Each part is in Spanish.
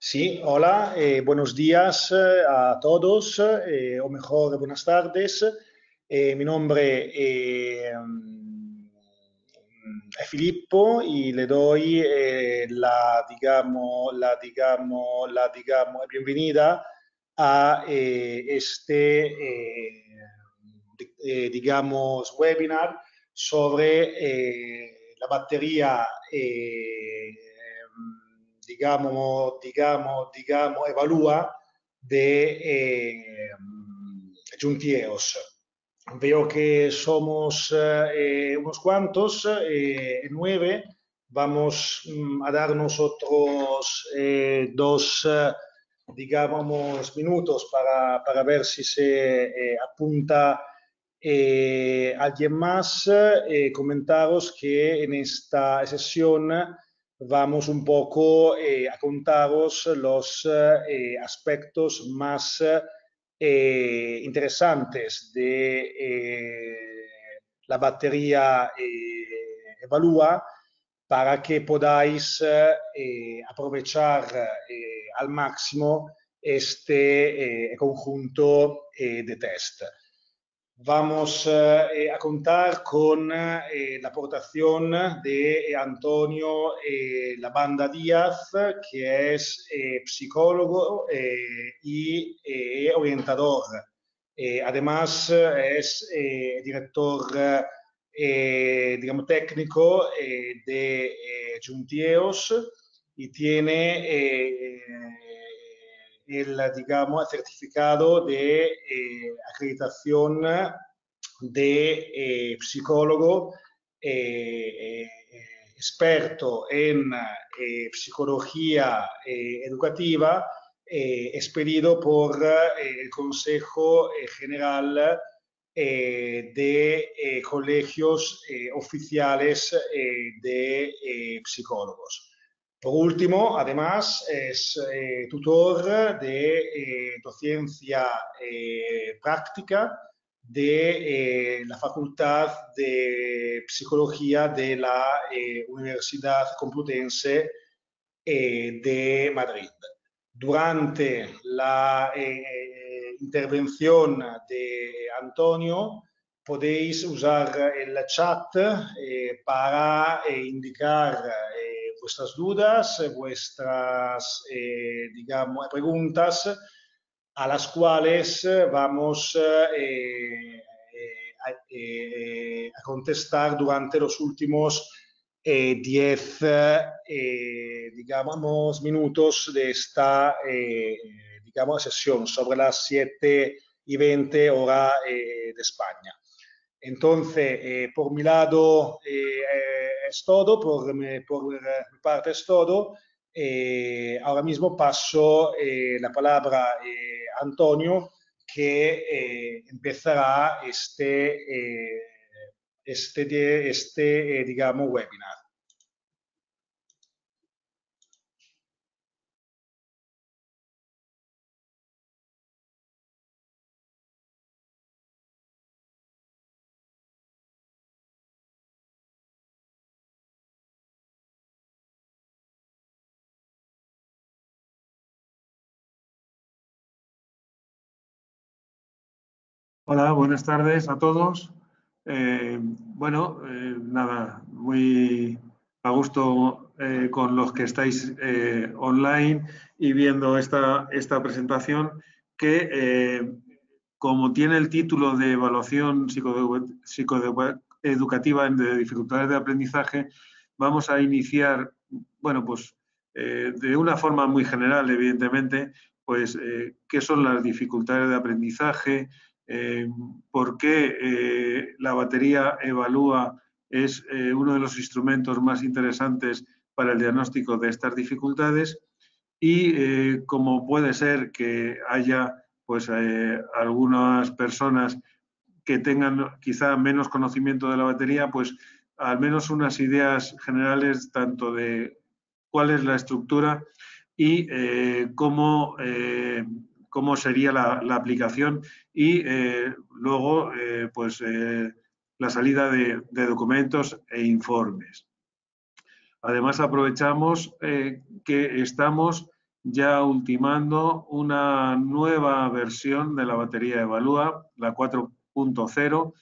Sí, hola, buenos días a todos, o mejor, buenas tardes. Mi nombre è Filippo y le doy la bienvenida a digamos, webinar sobre la batería, evalúa de Giunti EOS. Veo que somos unos cuantos, 9. Vamos a darnos otros dos, digamos, minutos para ver si se apunta alguien más. Comentaros que en esta sesión vamos un poco a contaros los aspectos más interesantes de la batería Evalúa para que podáis aprovechar al máximo este conjunto de test. Vamos a contar con la aportación de Antonio Labanda Díaz, que es psicólogo y orientador. Además, es director digamos, técnico de Giunti EOS y tiene digamos, certificado de acreditación de psicólogo experto en psicología educativa, expedido por el Consejo General de colegios oficiales de psicólogos. Por último, además, es tutor de docencia práctica de la Facultad de Psicología de la Universidad Complutense de Madrid. Durante la intervención de Antonio, podéis usar el chat para indicar vuestras dudas, vuestras digamos, preguntas, a las cuales vamos a contestar durante los últimos 10 digamos, minutos de esta digamos, sesión, sobre las 7:20 hora de España. Entonces, por mi lado es todo, por mi parte es todo. Ahora mismo paso la palabra a Antonio, que empezará digamos, webinar. Hola, buenas tardes a todos. Nada, muy a gusto con los que estáis online y viendo esta presentación que, como tiene el título de evaluación psicoeducativa de dificultades de aprendizaje, vamos a iniciar, bueno, pues de una forma muy general, evidentemente, pues qué son las dificultades de aprendizaje, por qué la batería Evalúa es uno de los instrumentos más interesantes para el diagnóstico de estas dificultades y cómo puede ser que haya pues, algunas personas que tengan quizá menos conocimiento de la batería, pues al menos unas ideas generales tanto de cuál es la estructura y cómo sería la aplicación y luego la salida de documentos e informes. Además, aprovechamos que estamos ya ultimando una nueva versión de la batería Evalúa, la 4.0,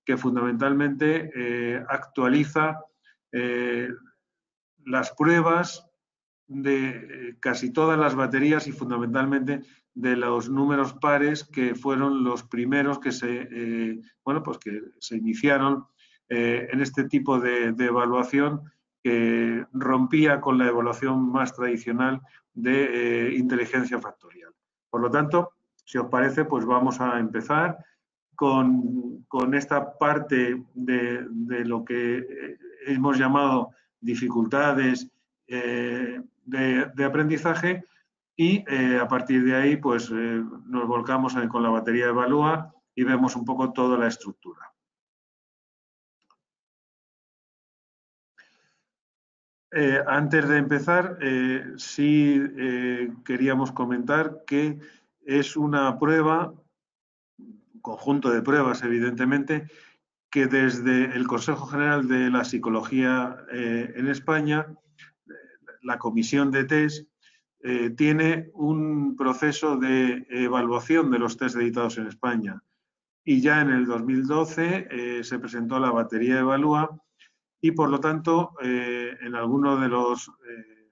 que fundamentalmente actualiza las pruebas de casi todas las baterías y fundamentalmente de los números pares, que fueron los primeros que que se iniciaron en este tipo de evaluación, que rompía con la evaluación más tradicional de inteligencia factorial. Por lo tanto, si os parece, pues vamos a empezar con esta parte de lo que hemos llamado dificultades de aprendizaje, y a partir de ahí pues nos volcamos con la batería Evalúa y vemos un poco toda la estructura. Antes de empezar, sí queríamos comentar que es una prueba, un conjunto de pruebas evidentemente, que desde el Consejo General de la Psicología en España, la Comisión de Test, tiene un proceso de evaluación de los test editados en España. Y ya en el 2012 se presentó la batería Evalúa, y por lo tanto en algunos de los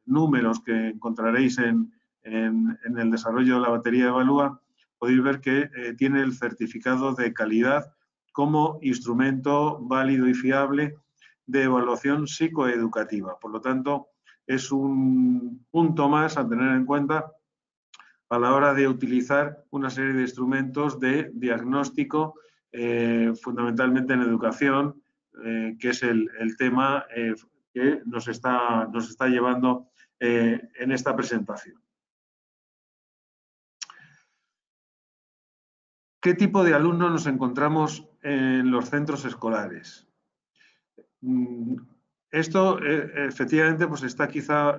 números que encontraréis en el desarrollo de la batería Evalúa, podéis ver que tiene el certificado de calidad como instrumento válido y fiable de evaluación psicoeducativa. Por lo tanto, es un punto más a tener en cuenta a la hora de utilizar una serie de instrumentos de diagnóstico, fundamentalmente en educación, que es el tema que nos está llevando en esta presentación. ¿Qué tipo de alumnos nos encontramos en los centros escolares? Esto efectivamente pues está quizá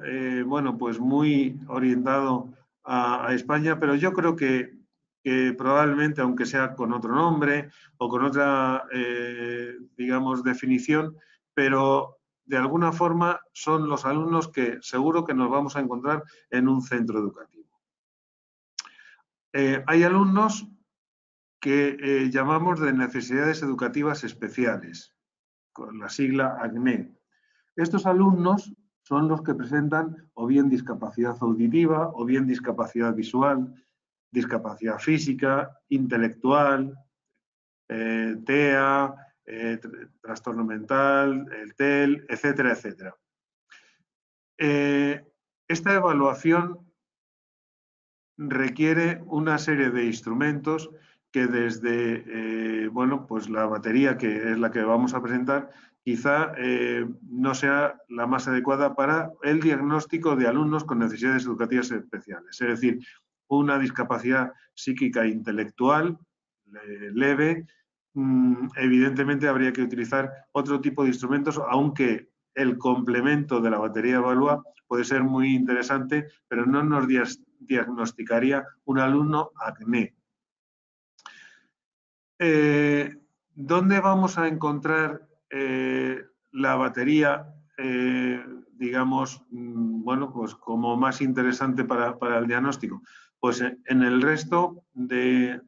pues muy orientado a España, pero yo creo que probablemente, aunque sea con otro nombre o con otra digamos definición, pero de alguna forma son los alumnos que seguro que nos vamos a encontrar en un centro educativo. Hay alumnos que llamamos de necesidades educativas especiales, con la sigla ACNE. Estos alumnos son los que presentan o bien discapacidad auditiva, o bien discapacidad visual, discapacidad física, intelectual, TEA, trastorno mental, el TEL, etcétera, etcétera. Esta evaluación requiere una serie de instrumentos que desde pues la batería, que es la que vamos a presentar, quizá no sea la más adecuada para el diagnóstico de alumnos con necesidades educativas especiales. Es decir, una discapacidad psíquica e intelectual leve, evidentemente habría que utilizar otro tipo de instrumentos, aunque el complemento de la batería Evalúa puede ser muy interesante, pero no nos diagnosticaría un alumno ACNE. ¿Dónde vamos a encontrar la batería, digamos, pues como más interesante para el diagnóstico? Pues en el resto de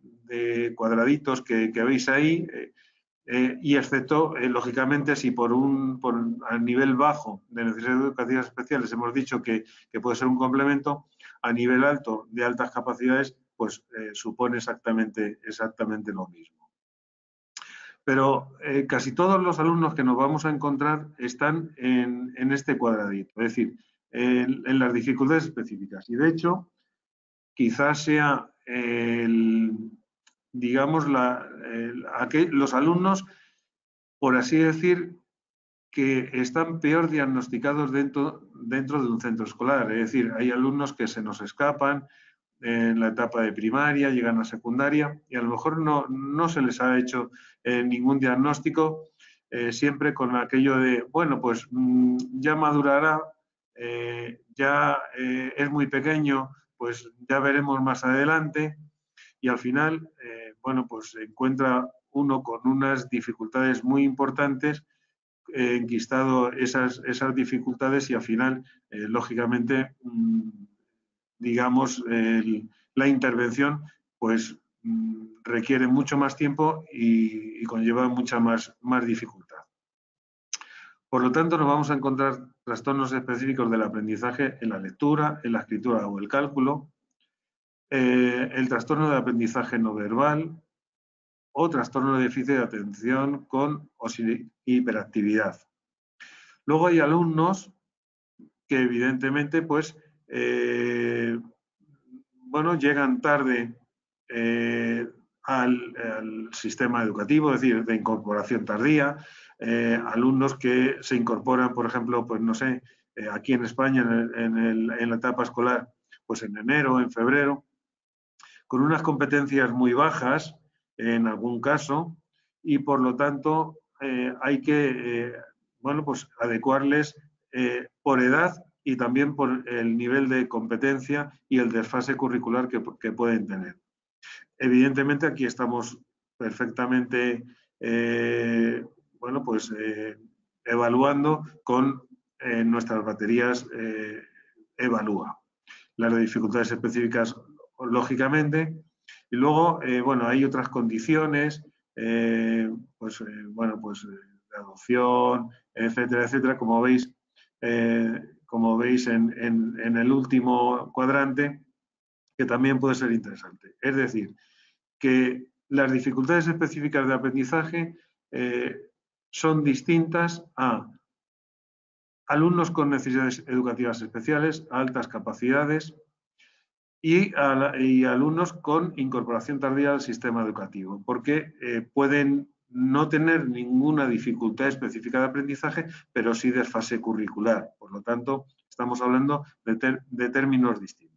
cuadraditos que veis ahí, y excepto, lógicamente, si a nivel bajo de necesidades educativas especiales hemos dicho que puede ser un complemento, a nivel alto de altas capacidades, pues supone exactamente lo mismo. Pero casi todos los alumnos que nos vamos a encontrar están en este cuadradito, es decir, en las dificultades específicas. Y de hecho, quizás sea digamos, los alumnos, por así decir, que están peor diagnosticados dentro de un centro escolar. Es decir, hay alumnos que se nos escapan en la etapa de primaria, llegan a secundaria y a lo mejor no se les ha hecho ningún diagnóstico, siempre con aquello de, bueno, pues ya madurará, ya es muy pequeño, pues ya veremos más adelante, y al final, bueno, pues se encuentra uno con unas dificultades muy importantes, enquistado esas dificultades, y al final, lógicamente, digamos, la intervención, pues requiere mucho más tiempo y conlleva mucha más dificultad. Por lo tanto, nos vamos a encontrar trastornos específicos del aprendizaje en la lectura, en la escritura o el cálculo, el trastorno de aprendizaje no verbal o trastorno de déficit de atención con hiperactividad. Luego hay alumnos que evidentemente pues, bueno, llegan tarde al sistema educativo, es decir, de incorporación tardía, alumnos que se incorporan, por ejemplo, pues no sé, aquí en España en la etapa escolar, pues en enero, en febrero, con unas competencias muy bajas en algún caso y por lo tanto hay que bueno, pues adecuarles por edad y también por el nivel de competencia y el desfase curricular que pueden tener. Evidentemente aquí estamos perfectamente bueno, pues, evaluando con nuestras baterías Evalúa. Las de dificultades específicas, lógicamente, y luego, bueno, hay otras condiciones, bueno, pues de adopción, etcétera, etcétera, como veis en el último cuadrante, que también puede ser interesante. Es decir, que las dificultades específicas de aprendizaje son distintas a alumnos con necesidades educativas especiales, altas capacidades y alumnos con incorporación tardía al sistema educativo, porque pueden no tener ninguna dificultad específica de aprendizaje, pero sí desfase curricular. Por lo tanto, estamos hablando de términos distintos.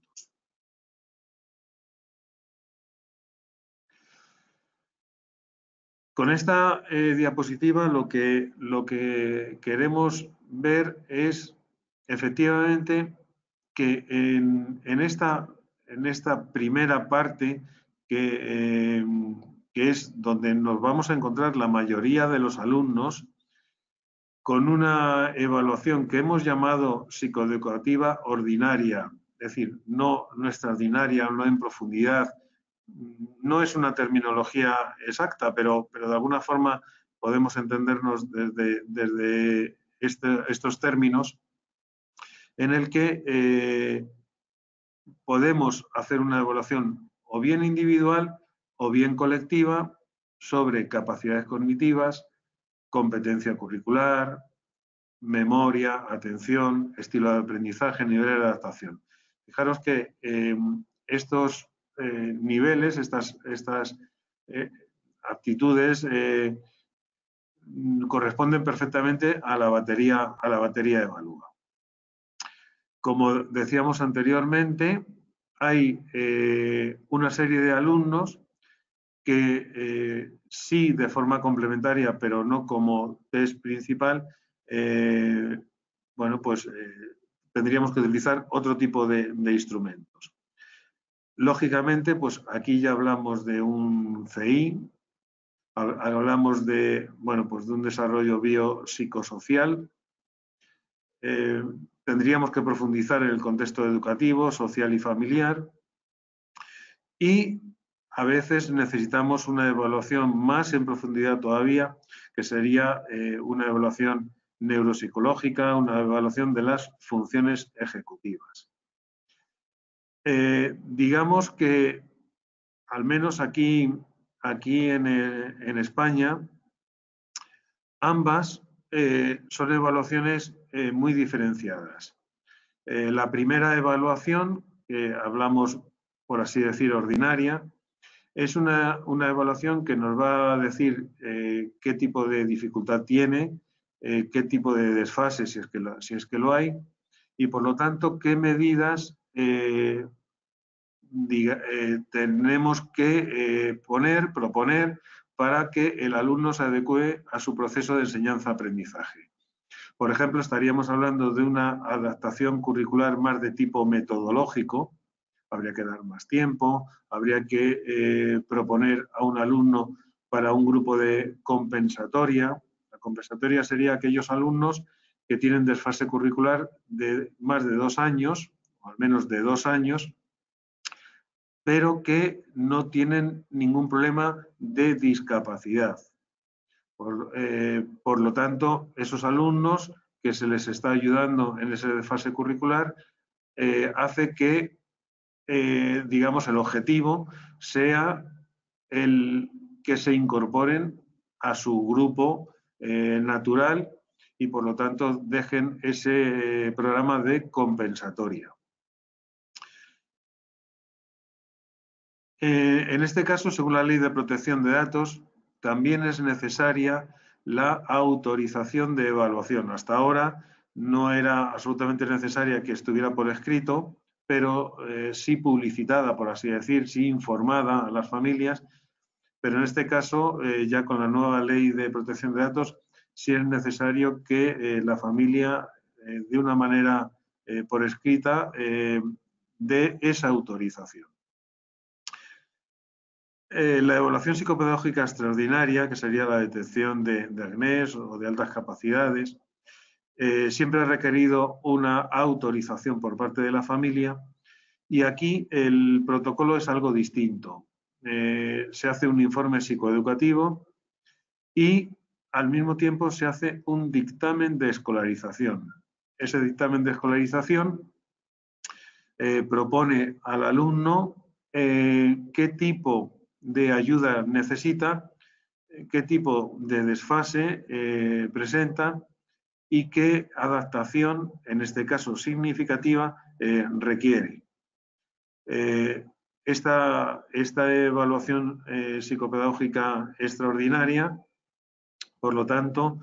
Con esta diapositiva lo que queremos ver es efectivamente que en esta primera parte, que es donde nos vamos a encontrar la mayoría de los alumnos, con una evaluación que hemos llamado psicoeducativa ordinaria, es decir, no extraordinaria, no en profundidad. No es una terminología exacta, pero de alguna forma podemos entendernos desde estos términos, en el que podemos hacer una evaluación o bien individual o bien colectiva sobre capacidades cognitivas, competencia curricular, memoria, atención, estilo de aprendizaje, nivel de adaptación. Fijaros que estos niveles, estas aptitudes corresponden perfectamente a la batería Evalúa. Como decíamos anteriormente, hay una serie de alumnos que sí de forma complementaria, pero no como test principal, bueno, pues tendríamos que utilizar otro tipo de instrumentos. Lógicamente, pues aquí ya hablamos de un CI, hablamos de, bueno, pues de un desarrollo biopsicosocial. Tendríamos que profundizar en el contexto educativo, social y familiar. Y a veces necesitamos una evaluación más en profundidad todavía, que sería una evaluación neuropsicológica, una evaluación de las funciones ejecutivas. Digamos que, al menos aquí en España, ambas son evaluaciones muy diferenciadas. La primera evaluación, que hablamos, por así decir, ordinaria, es una evaluación que nos va a decir qué tipo de dificultad tiene, qué tipo de desfase, si es que lo hay, y por lo tanto, qué medidas tenemos que proponer para que el alumno se adecue a su proceso de enseñanza-aprendizaje. Por ejemplo, estaríamos hablando de una adaptación curricular más de tipo metodológico. Habría que dar más tiempo, habría que proponer a un alumno para un grupo de compensatoria. La compensatoria sería aquellos alumnos que tienen desfase curricular de más de 2 años, al menos de 2 años, pero que no tienen ningún problema de discapacidad. Por lo tanto, esos alumnos que se les está ayudando en esa fase curricular hace que, digamos, el objetivo sea el que se incorporen a su grupo natural y, por lo tanto, dejen ese programa de compensatoria. En este caso, según la Ley de Protección de Datos, también es necesaria la autorización de evaluación. Hasta ahora no era absolutamente necesaria que estuviera por escrito, pero sí publicitada, por así decir, sí informada a las familias. Pero en este caso, ya con la nueva Ley de Protección de Datos, sí es necesario que la familia, de una manera por escrita, dé esa autorización. La evaluación psicopedagógica extraordinaria, que sería la detección de ACNES o de altas capacidades, siempre ha requerido una autorización por parte de la familia y aquí el protocolo es algo distinto. Se hace un informe psicoeducativo y al mismo tiempo se hace un dictamen de escolarización. Ese dictamen de escolarización propone al alumno qué tipo de ayuda necesita, qué tipo de desfase presenta y qué adaptación, en este caso significativa, requiere. Esta evaluación psicopedagógica extraordinaria, por lo tanto,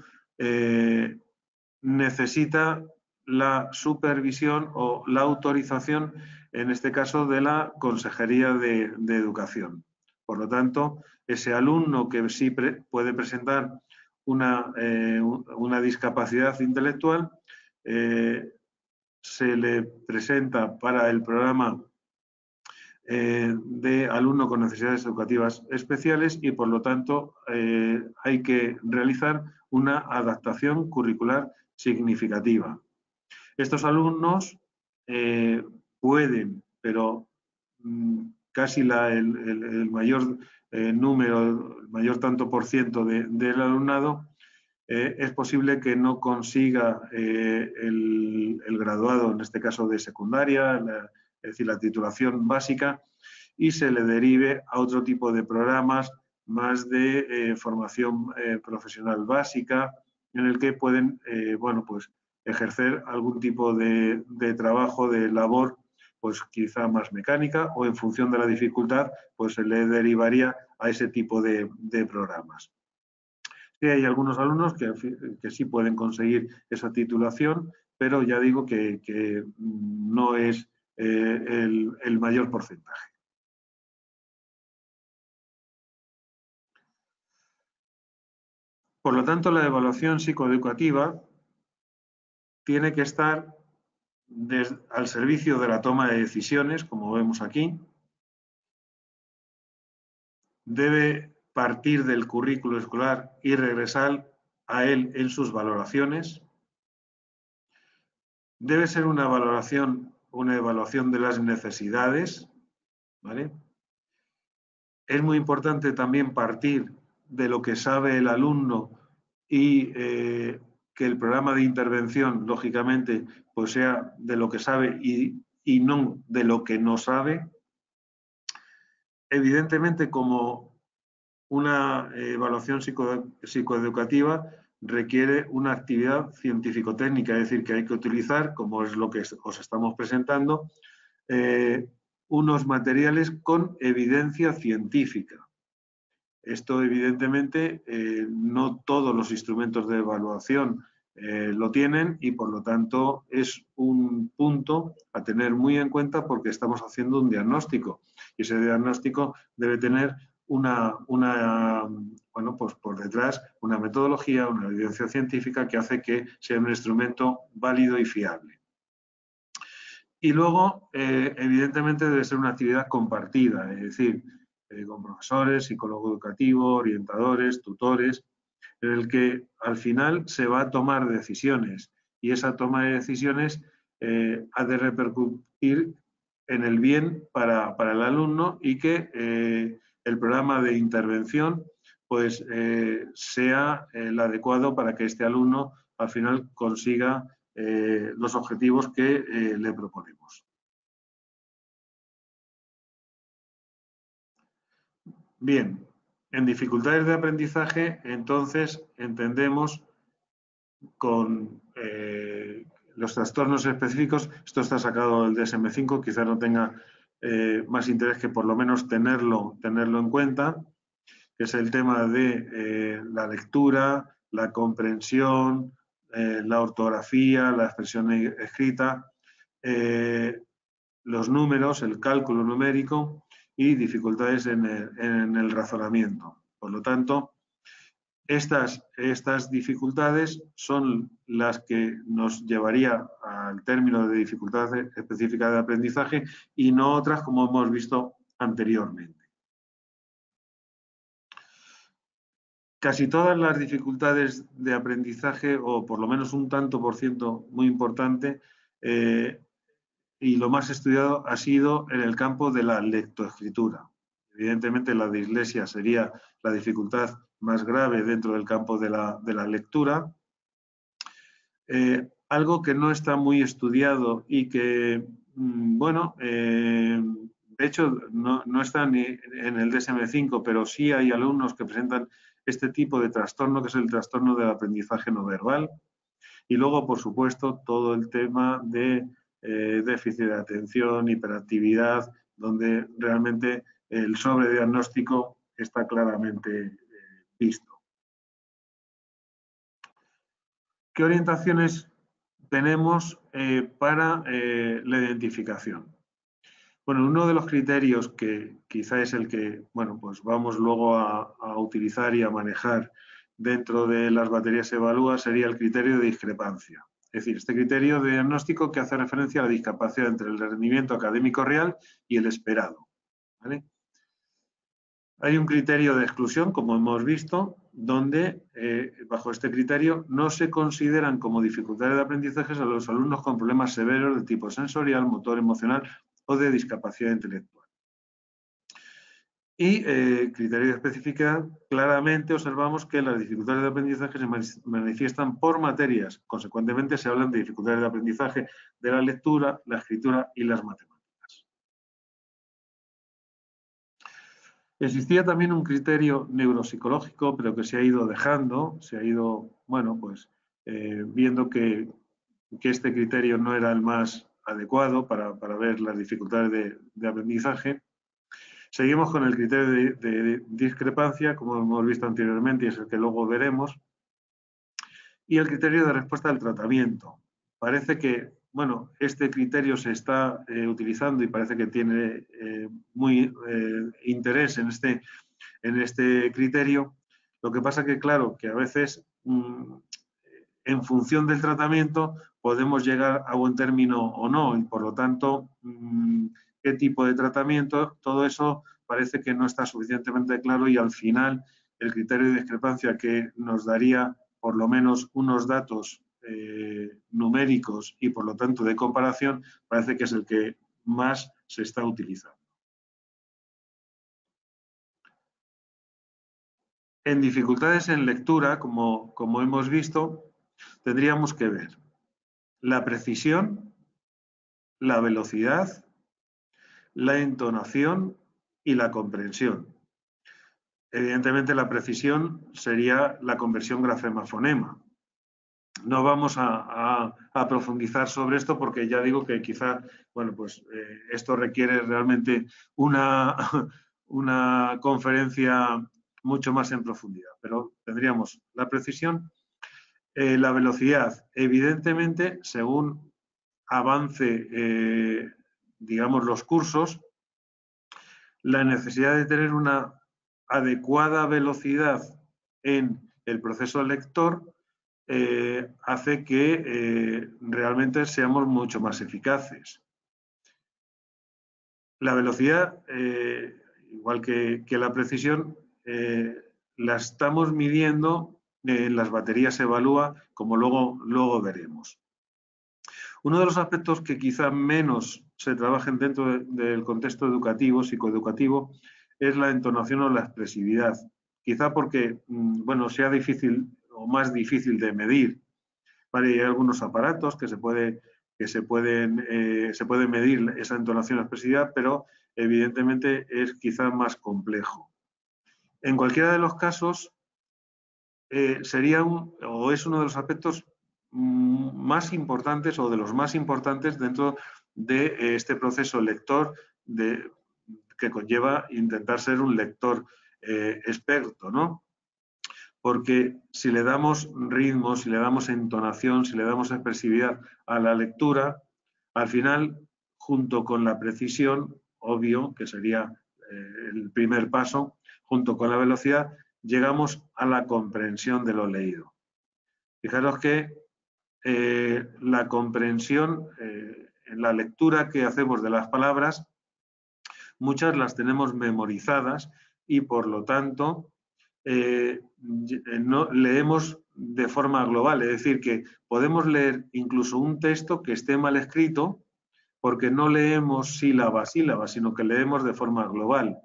necesita la supervisión o la autorización, en este caso, de la Consejería de Educación. Por lo tanto, ese alumno que sí puede presentar una discapacidad intelectual, se le presenta para el programa de alumno con necesidades educativas especiales y, por lo tanto, hay que realizar una adaptación curricular significativa. Estos alumnos pueden, pero casi el mayor número, el mayor tanto por ciento del alumnado, es posible que no consiga el graduado, en este caso de secundaria, es decir, la titulación básica, y se le derive a otro tipo de programas más de formación profesional básica, en el que pueden, bueno, pues ejercer algún tipo de trabajo, de labor, pues quizá más mecánica, o en función de la dificultad, pues se le derivaría a ese tipo de programas. Sí, hay algunos alumnos que sí pueden conseguir esa titulación, pero ya digo que no es el mayor porcentaje. Por lo tanto, la evaluación psicoeducativa tiene que estar al servicio de la toma de decisiones, como vemos aquí. Debe partir del currículo escolar y regresar a él en sus valoraciones. Debe ser una evaluación de las necesidades, ¿vale? Es muy importante también partir de lo que sabe el alumno y que el programa de intervención, lógicamente, pues sea de lo que sabe y no de lo que no sabe. Evidentemente, como una evaluación psicoeducativa requiere una actividad científico-técnica, es decir, que hay que utilizar, como es lo que os estamos presentando, unos materiales con evidencia científica. Esto, evidentemente, no todos los instrumentos de evaluación lo tienen y, por lo tanto, es un punto a tener muy en cuenta porque estamos haciendo un diagnóstico y ese diagnóstico debe tener bueno, pues por detrás una metodología, una evidencia científica que hace que sea un instrumento válido y fiable. Y luego, evidentemente, debe ser una actividad compartida, es decir, con profesores, psicólogo educativo, orientadores, tutores, en el que al final se va a tomar decisiones y esa toma de decisiones ha de repercutir en el bien para el alumno y que el programa de intervención pues, sea el adecuado para que este alumno al final consiga los objetivos que le proponemos. Bien, en dificultades de aprendizaje, entonces entendemos con los trastornos específicos, esto está sacado del DSM-5, quizá no tenga más interés que por lo menos tenerlo en cuenta, que es el tema de la lectura, la comprensión, la ortografía, la expresión escrita, los números, el cálculo numérico y dificultades en el razonamiento. Por lo tanto, estas dificultades son las que nos llevaría al término de dificultad específica de aprendizaje y no otras como hemos visto anteriormente. Casi todas las dificultades de aprendizaje, o por lo menos un tanto por ciento muy importante, y lo más estudiado ha sido en el campo de la lectoescritura. Evidentemente la dislexia sería la dificultad más grave dentro del campo de la lectura. Algo que no está muy estudiado y que, bueno, de hecho no está ni en el DSM-5, pero sí hay alumnos que presentan este tipo de trastorno, que es el trastorno del aprendizaje no verbal. Y luego, por supuesto, todo el tema de déficit de atención, hiperactividad, donde realmente el sobrediagnóstico está claramente visto. ¿Qué orientaciones tenemos para la identificación? Bueno, uno de los criterios que quizá es el que, bueno, pues vamos luego a utilizar y a manejar dentro de las baterías evalúa sería el criterio de discrepancia. Es decir, este criterio de diagnóstico que hace referencia a la discapacidad entre el rendimiento académico real y el esperado, ¿vale? Hay un criterio de exclusión, como hemos visto, donde bajo este criterio no se consideran como dificultades de aprendizaje a los alumnos con problemas severos de tipo sensorial, motor, emocional o de discapacidad intelectual. Y criterio de especificidad, claramente observamos que las dificultades de aprendizaje se manifiestan por materias. Consecuentemente, se hablan de dificultades de aprendizaje de la lectura, la escritura y las matemáticas. Existía también un criterio neuropsicológico, pero que se ha ido dejando, se ha ido, bueno, pues viendo que este criterio no era el más adecuado para ver las dificultades de aprendizaje. Seguimos con el criterio de discrepancia, como hemos visto anteriormente, y es el que luego veremos, y el criterio de respuesta al tratamiento. Parece que, bueno, este criterio se está utilizando y parece que tiene muy interés en este criterio. Lo que pasa que, claro, que a veces en función del tratamiento podemos llegar a buen término o no, y por lo tanto, qué tipo de tratamiento, todo eso parece que no está suficientemente claro y al final el criterio de discrepancia que nos daría por lo menos unos datos numéricos y por lo tanto de comparación, parece que es el que más se está utilizando. En dificultades en lectura, como hemos visto, tendríamos que ver la precisión, la velocidad, la entonación y la comprensión. Evidentemente, la precisión sería la conversión grafema-fonema. No vamos a profundizar sobre esto porque ya digo que quizá, bueno, pues esto requiere realmente una conferencia mucho más en profundidad. Pero tendríamos la precisión, la velocidad, evidentemente, según avance, digamos, los cursos, la necesidad de tener una adecuada velocidad en el proceso lector hace que realmente seamos mucho más eficaces. La velocidad, igual que la precisión, la estamos midiendo en las baterías evalúa, como luego veremos. Uno de los aspectos que quizá menos se trabajen dentro del contexto educativo, psicoeducativo, es la entonación o la expresividad. Quizá porque, bueno, sea difícil o más difícil de medir. ¿Vale? Hay algunos aparatos que se puede medir esa entonación o expresividad, pero evidentemente es quizá más complejo. En cualquiera de los casos, sería o es uno de los aspectos más importantes o de los más importantes dentro de este proceso lector que conlleva intentar ser un lector experto, ¿no? Porque si le damos ritmo, si le damos entonación, si le damos expresividad a la lectura, al final, junto con la precisión, obvio, que sería el primer paso, junto con la velocidad, llegamos a la comprensión de lo leído. Fijaros que la comprensión, en la lectura que hacemos de las palabras, muchas las tenemos memorizadas y por lo tanto no leemos de forma global, es decir, que podemos leer incluso un texto que esté mal escrito porque no leemos sílaba a sílaba, sino que leemos de forma global,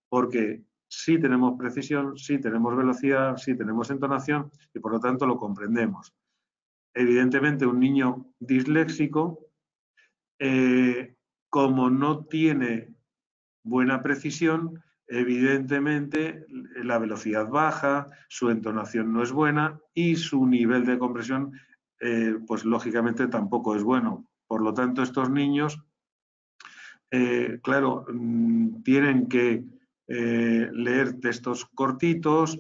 porque sí tenemos precisión, sí tenemos velocidad, sí tenemos entonación y por lo tanto lo comprendemos. Evidentemente, un niño disléxico, como no tiene buena precisión, evidentemente la velocidad baja, su entonación no es buena y su nivel de comprensión, pues lógicamente tampoco es bueno. Por lo tanto, estos niños, claro, tienen que leer textos cortitos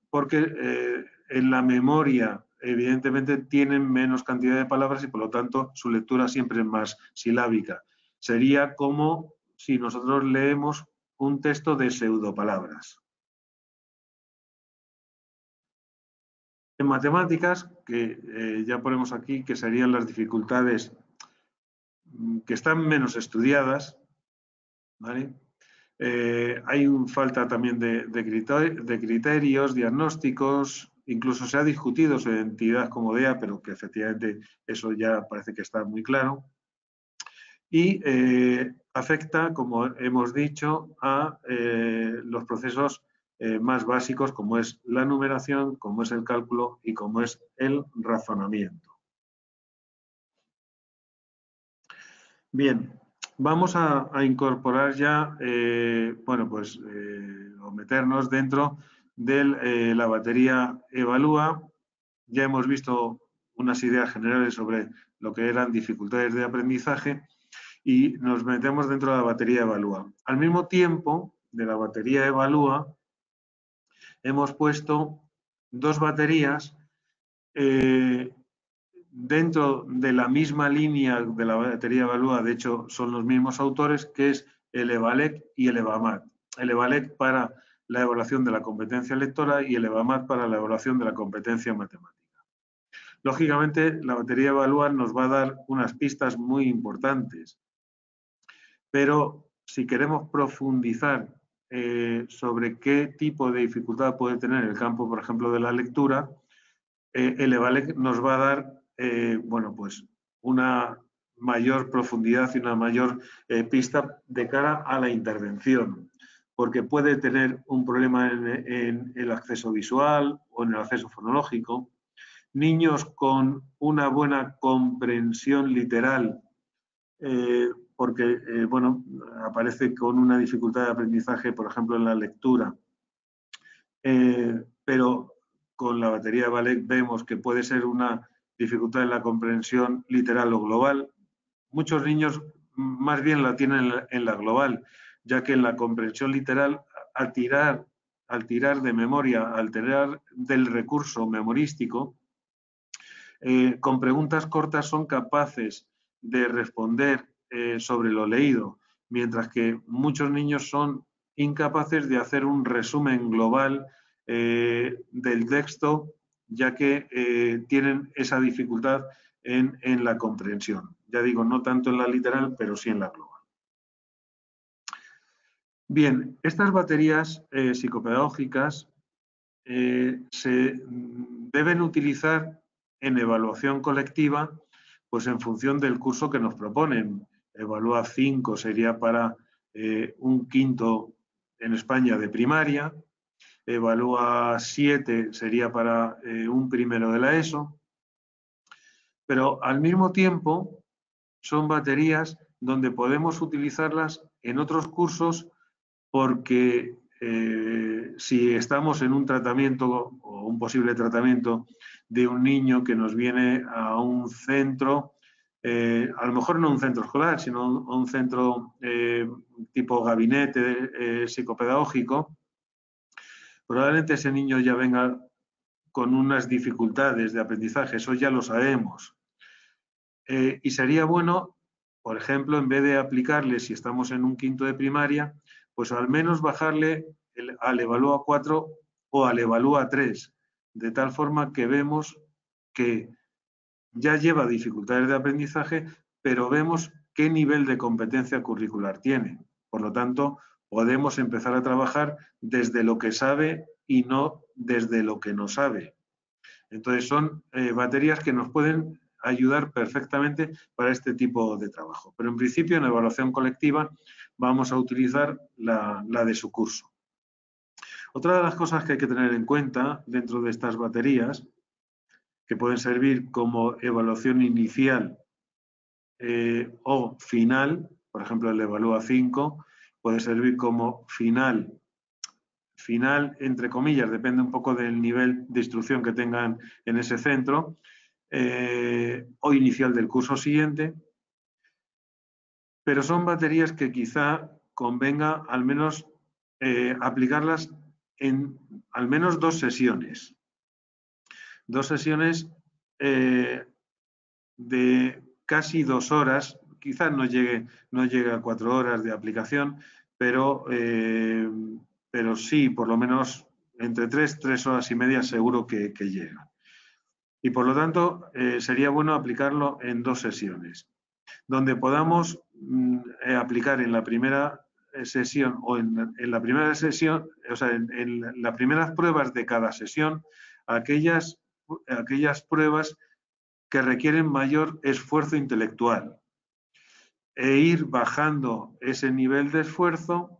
porque en la memoria evidentemente tienen menos cantidad de palabras y por lo tanto su lectura siempre es más silábica. Sería como si nosotros leemos un texto de pseudopalabras. En matemáticas, que ya ponemos aquí, que serían las dificultades que están menos estudiadas, ¿vale? Hay falta también de criterios, diagnósticos, incluso se ha discutido su identidad como DEA, pero que efectivamente eso ya parece que está muy claro. Y afecta, como hemos dicho, a los procesos más básicos, como es la numeración, como es el cálculo y como es el razonamiento. Bien, vamos a incorporar ya, bueno, pues, o meternos dentro de la batería Evalúa. Ya hemos visto unas ideas generales sobre lo que eran dificultades de aprendizaje y nos metemos dentro de la batería Evalúa. Al mismo tiempo de la batería Evalúa, hemos puesto dos baterías dentro de la misma línea de la batería Evalúa, de hecho son los mismos autores, que es el EVALEC y el EVAMAT. El EVALEC para la evaluación de la competencia lectora y el EVAMAT para la evaluación de la competencia matemática. Lógicamente, la batería Evalúa nos va a dar unas pistas muy importantes, pero si queremos profundizar sobre qué tipo de dificultad puede tener el campo, por ejemplo, de la lectura, el EVALEC nos va a dar bueno, pues una mayor profundidad y una mayor pista de cara a la intervención, porque puede tener un problema en el acceso visual o en el acceso fonológico. Niños con una buena comprensión literal, porque bueno, aparece con una dificultad de aprendizaje, por ejemplo, en la lectura, pero con la batería EVALEC vemos que puede ser una dificultad en la comprensión literal o global. Muchos niños más bien la tienen en la global, ya que en la comprensión literal, al tirar de memoria, al tirar del recurso memorístico, con preguntas cortas son capaces de responder sobre lo leído, mientras que muchos niños son incapaces de hacer un resumen global del texto, ya que tienen esa dificultad en la comprensión. Ya digo, no tanto en la literal, pero sí en la global. Bien, estas baterías psicopedagógicas se deben utilizar en evaluación colectiva pues en función del curso que nos proponen. Evalúa 5 sería para un quinto en España de primaria, Evalúa 7 sería para un primero de la ESO, pero al mismo tiempo son baterías donde podemos utilizarlas en otros cursos porque si estamos en un tratamiento o un posible tratamiento de un niño que nos viene a un centro, a lo mejor no un centro escolar, sino a un centro tipo gabinete psicopedagógico, probablemente ese niño ya venga con unas dificultades de aprendizaje, eso ya lo sabemos. Y sería bueno, por ejemplo, en vez de aplicarle, si estamos en un quinto de primaria, pues al menos bajarle al Evalúa 4 o al Evalúa 3, de tal forma que vemos que ya lleva dificultades de aprendizaje, pero vemos qué nivel de competencia curricular tiene. Por lo tanto, podemos empezar a trabajar desde lo que sabe y no desde lo que no sabe. Entonces, son baterías que nos pueden ayudar perfectamente para este tipo de trabajo. Pero en principio, en la evaluación colectiva, vamos a utilizar la de su curso. Otra de las cosas que hay que tener en cuenta dentro de estas baterías, que pueden servir como evaluación inicial o final, por ejemplo, el Evalúa 5, puede servir como final, entre comillas, depende un poco del nivel de instrucción que tengan en ese centro, o inicial del curso siguiente, pero son baterías que quizá convenga al menos aplicarlas en al menos 2 sesiones. 2 sesiones de casi 2 horas, quizás no llegue a 4 horas de aplicación, pero sí, por lo menos entre 3 horas y media seguro que llega. Y por lo tanto, sería bueno aplicarlo en 2 sesiones, donde podamos aplicar en la primera sesión o en la primera sesión, o sea, en las primeras pruebas de cada sesión, aquellas pruebas que requieren mayor esfuerzo intelectual e ir bajando ese nivel de esfuerzo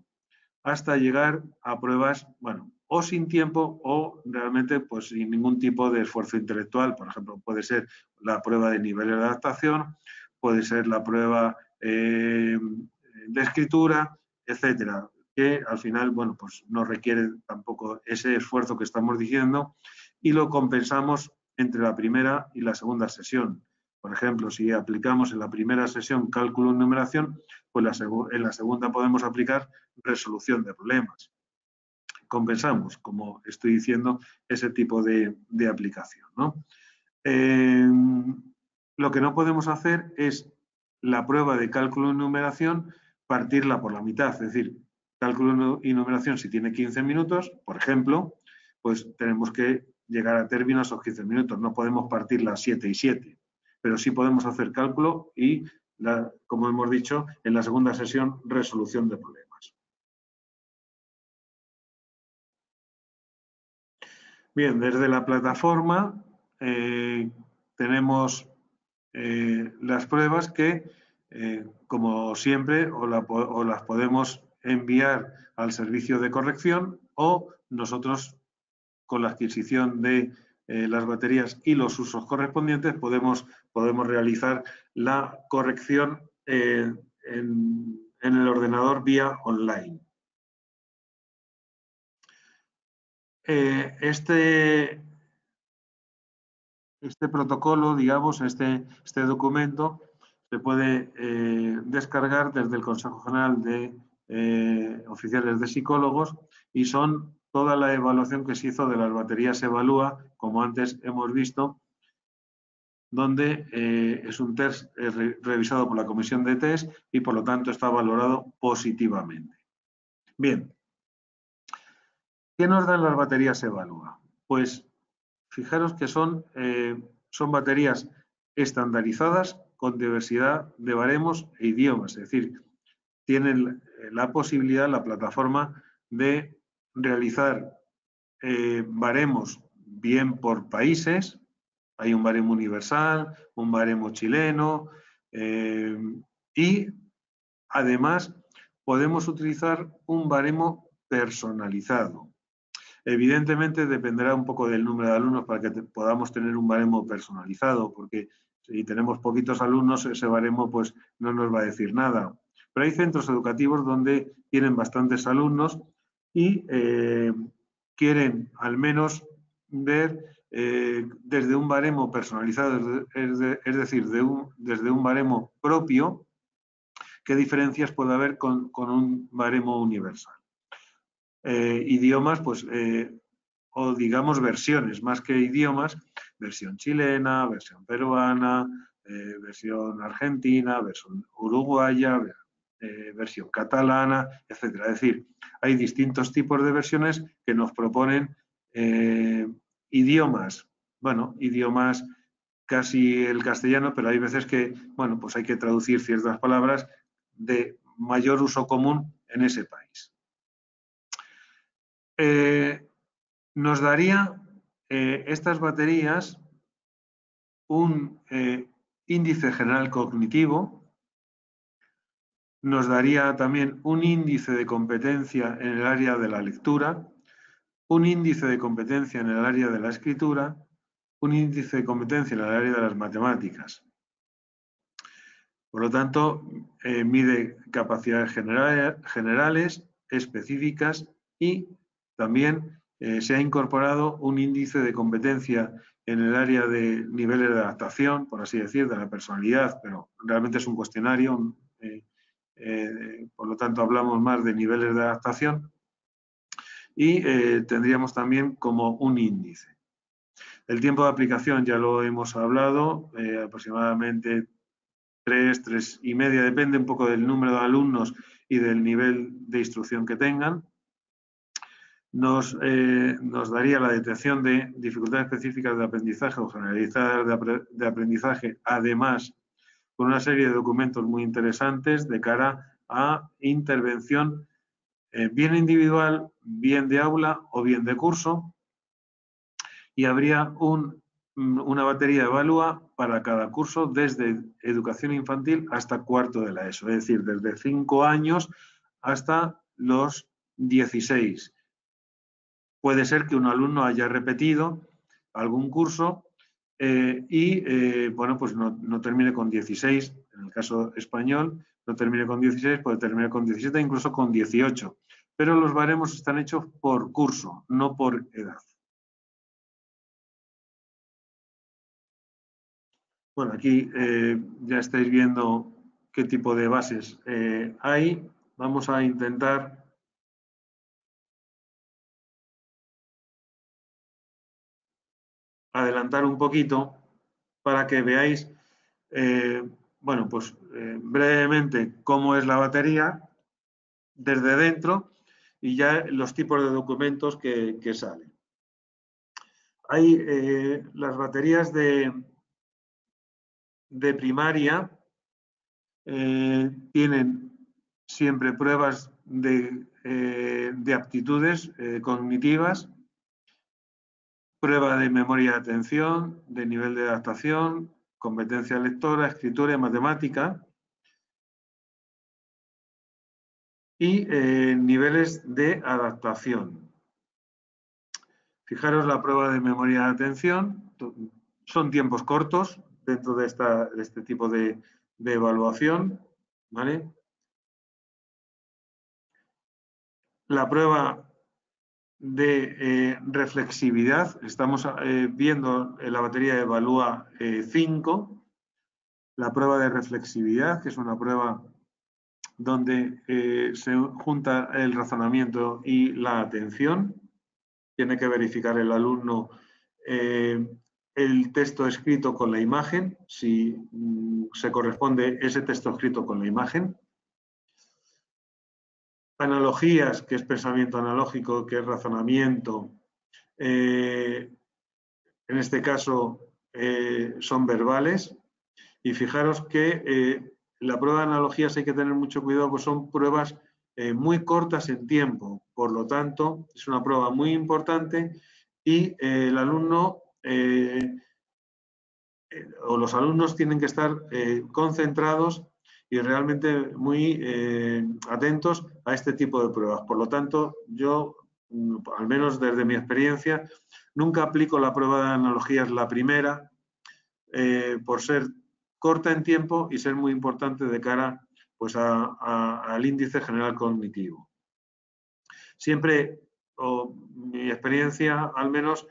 hasta llegar a pruebas, bueno, o sin tiempo o realmente pues sin ningún tipo de esfuerzo intelectual. Por ejemplo, puede ser la prueba de nivel de adaptación, puede ser la prueba de escritura, etcétera, que al final, bueno, pues no requiere tampoco ese esfuerzo que estamos diciendo y lo compensamos entre la primera y la segunda sesión. Por ejemplo, si aplicamos en la primera sesión cálculo y numeración, pues en la segunda podemos aplicar resolución de problemas. Compensamos, como estoy diciendo, ese tipo de aplicación, ¿no? Lo que no podemos hacer es la prueba de cálculo y numeración partirla por la mitad, es decir, cálculo y numeración si tiene 15 minutos, por ejemplo, pues tenemos que llegar a término a esos 15 minutos, no podemos partirla a 7 y 7, pero sí podemos hacer cálculo y, como hemos dicho, en la segunda sesión, resolución de problemas. Bien, desde la plataforma tenemos las pruebas que, como siempre, o las podemos enviar al servicio de corrección o nosotros, con la adquisición de las baterías y los usos correspondientes, podemos realizar la corrección en el ordenador vía online. Este protocolo, digamos, este documento, se puede descargar desde el Consejo General de Oficiales de Psicólogos y son toda la evaluación que se hizo de las baterías Evalúa, como antes hemos visto, donde es un test revisado por la Comisión de Test y por lo tanto está valorado positivamente. Bien, ¿qué nos dan las baterías Evalúa? Pues fijaros que son baterías estandarizadas con diversidad de baremos e idiomas, es decir, tienen la posibilidad, la plataforma, de realizar baremos bien por países, Hay un baremo universal, un baremo chileno y además podemos utilizar un baremo personalizado. Evidentemente dependerá un poco del número de alumnos para que podamos tener un baremo personalizado, porque si tenemos poquitos alumnos, ese baremo pues no nos va a decir nada. Pero hay centros educativos donde tienen bastantes alumnos y quieren al menos ver desde un baremo personalizado, es decir, desde un baremo propio, qué diferencias puede haber con un baremo universal. Idiomas, pues, o digamos versiones, más que idiomas, versión chilena, versión peruana, versión argentina, versión uruguaya, versión catalana, etc. Es decir, hay distintos tipos de versiones que nos proponen idiomas, bueno, idiomas casi el castellano, pero hay veces que, bueno, pues hay que traducir ciertas palabras de mayor uso común en ese país. Nos daría estas baterías un índice general cognitivo, nos daría también un índice de competencia en el área de la lectura, un índice de competencia en el área de la escritura, un índice de competencia en el área de las matemáticas. Por lo tanto, mide capacidades generales, específicas y también se ha incorporado un índice de competencia en el área de niveles de adaptación, por así decir, de la personalidad, pero realmente es un cuestionario, por lo tanto hablamos más de niveles de adaptación y tendríamos también como un índice. El tiempo de aplicación ya lo hemos hablado, aproximadamente 3 y media, depende un poco del número de alumnos y del nivel de instrucción que tengan. Nos daría la detección de dificultades específicas de aprendizaje o generalizadas de aprendizaje, además con una serie de documentos muy interesantes de cara a intervención bien individual, bien de aula o bien de curso, y habría una batería de Evalúa para cada curso desde educación infantil hasta cuarto de la ESO, es decir, desde 5 años hasta los 16. Puede ser que un alumno haya repetido algún curso bueno, pues no termine con 16, en el caso español, no termine con 16, puede terminar con 17, incluso con 18. Pero los baremos están hechos por curso, no por edad. Bueno, aquí ya estáis viendo qué tipo de bases hay. Vamos a intentar adelantar un poquito para que veáis, bueno, pues brevemente cómo es la batería desde dentro y ya los tipos de documentos que salen. Hay las baterías de primaria, tienen siempre pruebas de aptitudes cognitivas, prueba de memoria de atención, de nivel de adaptación, competencia lectora, escritura y matemática, y niveles de adaptación. Fijaros la prueba de memoria de atención, son tiempos cortos dentro de este tipo de evaluación, ¿vale? La prueba de reflexividad, estamos viendo en la batería de Evalúa 5, la prueba de reflexividad, que es una prueba donde se junta el razonamiento y la atención. Tiene que verificar el alumno el texto escrito con la imagen, si se corresponde ese texto escrito con la imagen. Analogías, que es pensamiento analógico, que es razonamiento. En este caso son verbales. Y fijaros que la prueba de analogías hay que tener mucho cuidado, pues son pruebas muy cortas en tiempo. Por lo tanto, es una prueba muy importante y el alumno o los alumnos tienen que estar concentrados y realmente muy atentos a este tipo de pruebas. Por lo tanto, yo, al menos desde mi experiencia, nunca aplico la prueba de analogías la primera, por ser corta en tiempo y ser muy importante de cara pues, al índice general cognitivo. Siempre, o mi experiencia al menos,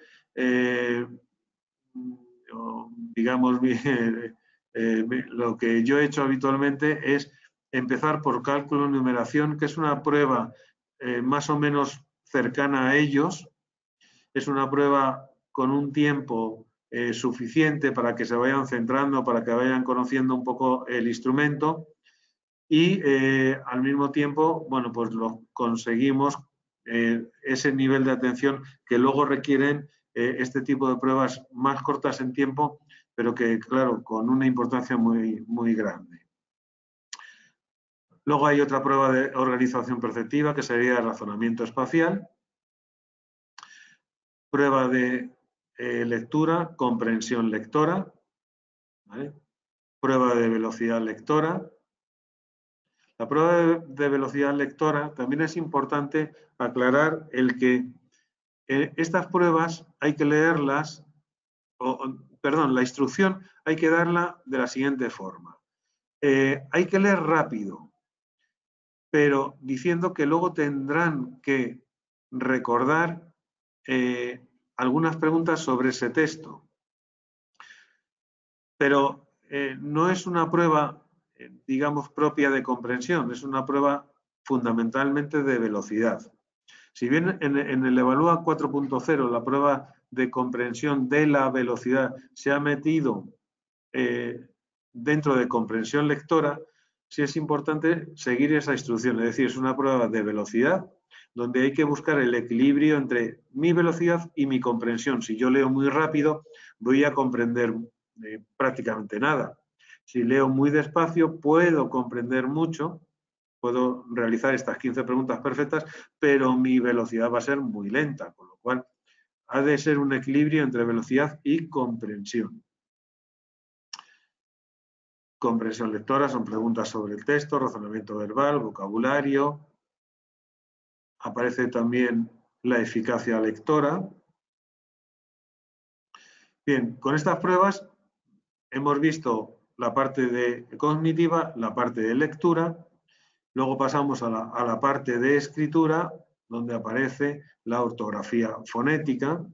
digamos, lo que yo he hecho habitualmente es empezar por cálculo y numeración, que es una prueba más o menos cercana a ellos. Es una prueba con un tiempo suficiente para que se vayan centrando, para que vayan conociendo un poco el instrumento y al mismo tiempo, bueno, pues conseguimos ese nivel de atención que luego requieren este tipo de pruebas más cortas en tiempo, pero que, claro, con una importancia muy, muy grande. Luego hay otra prueba de organización perceptiva que sería el razonamiento espacial. Prueba de lectura, comprensión lectora. ¿Vale? Prueba de velocidad lectora. La prueba de velocidad lectora también es importante aclarar el que estas pruebas hay que leerlas, perdón, la instrucción hay que darla de la siguiente forma. Hay que leer rápido, pero diciendo que luego tendrán que recordar algunas preguntas sobre ese texto. Pero no es una prueba, digamos, propia de comprensión, es una prueba fundamentalmente de velocidad. Si bien en el Evalúa 4.0 la prueba de comprensión de la velocidad se ha metido dentro de comprensión lectora, sí es importante seguir esa instrucción, es decir, es una prueba de velocidad donde hay que buscar el equilibrio entre mi velocidad y mi comprensión. Si yo leo muy rápido, voy a comprender prácticamente nada. Si leo muy despacio, puedo comprender mucho, puedo realizar estas 15 preguntas perfectas, pero mi velocidad va a ser muy lenta, con lo cual ha de ser un equilibrio entre velocidad y comprensión. Comprensión lectora son preguntas sobre el texto, razonamiento verbal, vocabulario. Aparece también la eficacia lectora. Bien, con estas pruebas hemos visto la parte de cognitiva, la parte de lectura. Luego pasamos a la parte de escritura, donde aparece la ortografía fonética,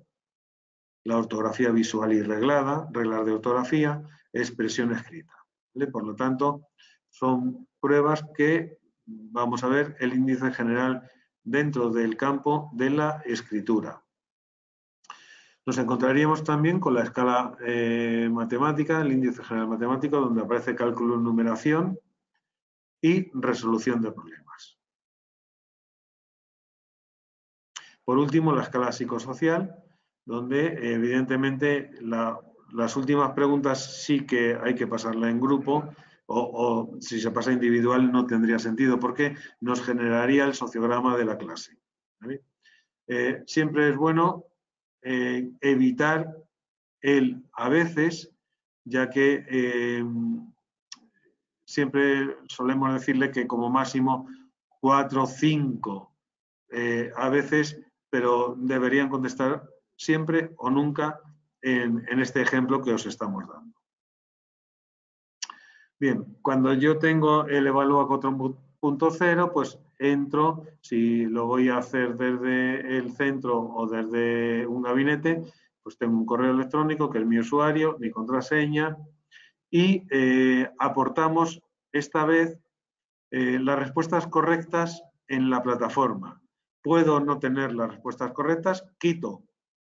la ortografía visual y reglada, reglas de ortografía, expresión escrita. ¿Vale? Por lo tanto, son pruebas que vamos a ver el índice general dentro del campo de la escritura. Nos encontraríamos también con la escala matemática, el índice general matemático, donde aparece cálculo, numeración y resolución de problemas. Por último, la escala psicosocial, donde evidentemente las últimas preguntas sí que hay que pasarla en grupo o si se pasa individual no tendría sentido porque nos generaría el sociograma de la clase. ¿Vale? Siempre es bueno evitar el a veces, ya que siempre solemos decirle que como máximo 4 o 5 a veces, pero deberían contestar siempre o nunca en este ejemplo que os estamos dando. Bien, cuando yo tengo el Evalúa 4.0, pues entro, si lo voy a hacer desde el centro o desde un gabinete, pues tengo un correo electrónico que es mi usuario, mi contraseña y aportamos esta vez las respuestas correctas en la plataforma. Puedo no tener las respuestas correctas, quito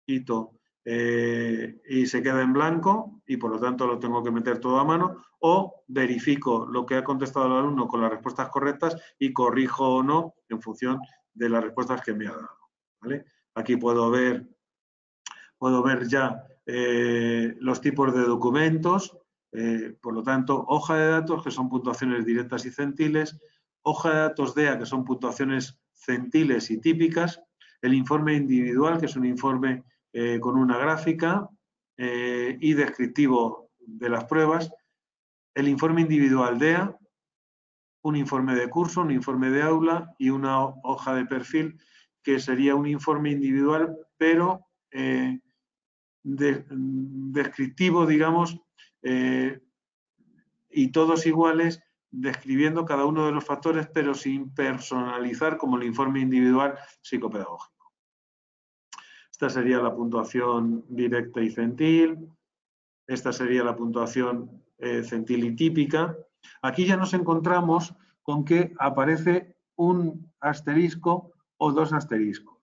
y se queda en blanco y por lo tanto lo tengo que meter todo a mano o verifico lo que ha contestado el alumno con las respuestas correctas y corrijo o no en función de las respuestas que me ha dado. ¿Vale? Aquí puedo ver ya los tipos de documentos, por lo tanto, hoja de datos que son puntuaciones directas y centiles, hoja de datos DEA que son puntuaciones centiles y típicas, el informe individual que es un informe con una gráfica y descriptivo de las pruebas, el informe individual DEA, un informe de curso, un informe de aula y una hoja de perfil, que sería un informe individual, pero descriptivo, digamos, y todos iguales, describiendo cada uno de los factores, pero sin personalizar como el informe individual psicopedagógico. Esta sería la puntuación directa y centil. Esta sería la puntuación centil y típica. Aquí ya nos encontramos con que aparece un asterisco o dos asteriscos.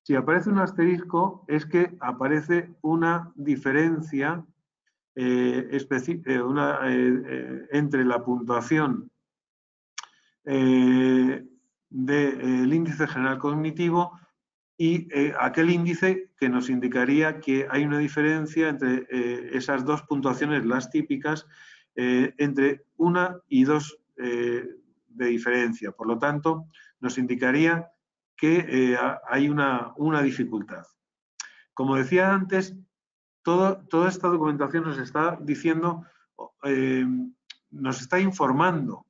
Si aparece un asterisco es que aparece una diferencia entre la puntuación del índice general cognitivo y aquel índice que nos indicaría que hay una diferencia entre esas dos puntuaciones, las típicas, entre 1 y 2 de diferencia. Por lo tanto, nos indicaría que hay una dificultad. Como decía antes, toda esta documentación nos está diciendo, nos está informando,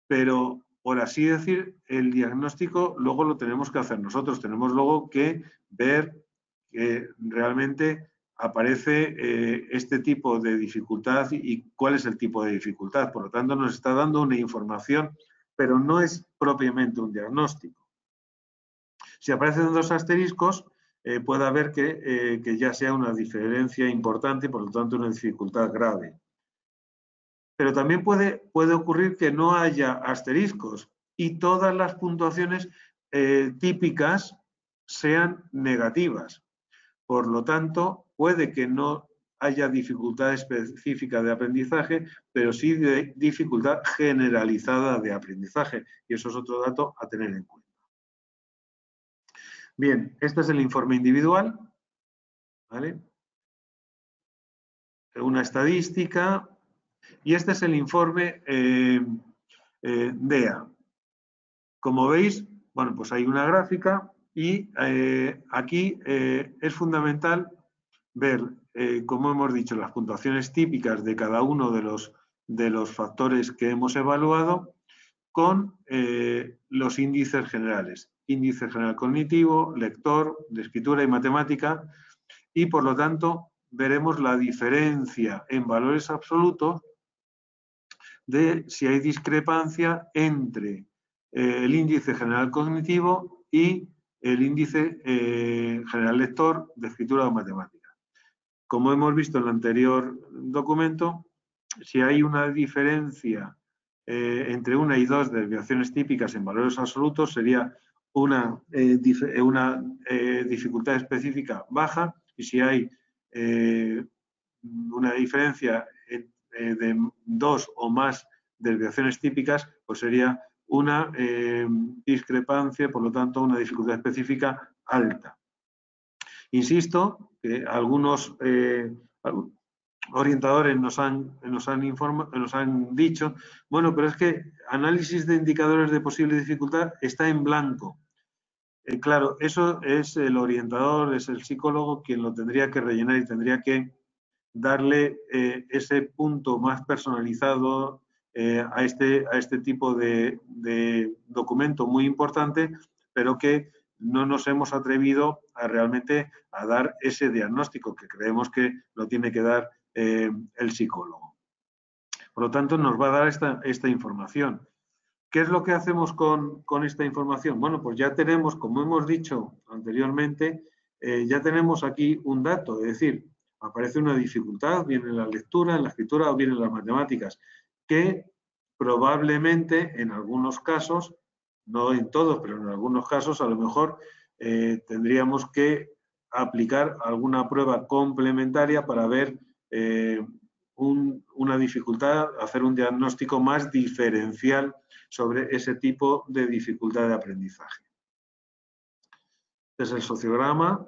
pero por así decir, el diagnóstico luego lo tenemos que hacer nosotros. Tenemos luego que ver que realmente aparece este tipo de dificultad y cuál es el tipo de dificultad. Por lo tanto, nos está dando una información, pero no es propiamente un diagnóstico. Si aparecen dos asteriscos, puede haber que ya sea una diferencia importante y por lo tanto una dificultad grave. Pero también puede ocurrir que no haya asteriscos y todas las puntuaciones típicas sean negativas. Por lo tanto, puede que no haya dificultad específica de aprendizaje, pero sí de dificultad generalizada de aprendizaje. Y eso es otro dato a tener en cuenta. Bien, este es el informe individual, ¿vale? Una estadística. Y este es el informe DEA. Como veis, bueno, pues hay una gráfica y aquí es fundamental ver, como hemos dicho, las puntuaciones típicas de cada uno de los factores que hemos evaluado con los índices generales. Índice general cognitivo, lector, de escritura y matemática, y por lo tanto veremos la diferencia en valores absolutos de si hay discrepancia entre el índice general cognitivo y el índice general lector de escritura o matemática. Como hemos visto en el anterior documento, si hay una diferencia entre 1 y 2 desviaciones típicas en valores absolutos, sería una dificultad específica baja, y si hay una diferencia de 2 o más desviaciones típicas, pues sería una discrepancia, por lo tanto, una dificultad específica alta. Insisto que algunos orientadores nos han dicho, bueno, pero es que análisis de indicadores de posible dificultad está en blanco. Claro, eso es el orientador, es el psicólogo quien lo tendría que rellenar y tendría que darle ese punto más personalizado a este tipo de documento muy importante, pero que no nos hemos atrevido a realmente a dar ese diagnóstico que creemos que lo tiene que dar el psicólogo. Por lo tanto, nos va a dar esta información. ¿Qué es lo que hacemos con esta información? Bueno, pues ya tenemos, como hemos dicho anteriormente, ya tenemos aquí un dato, es decir, aparece una dificultad, bien en la lectura, en la escritura o bien en las matemáticas, que probablemente en algunos casos, no en todos, pero en algunos casos a lo mejor tendríamos que aplicar alguna prueba complementaria para ver una dificultad, hacer un diagnóstico más diferencial sobre ese tipo de dificultad de aprendizaje. Este es el sociograma.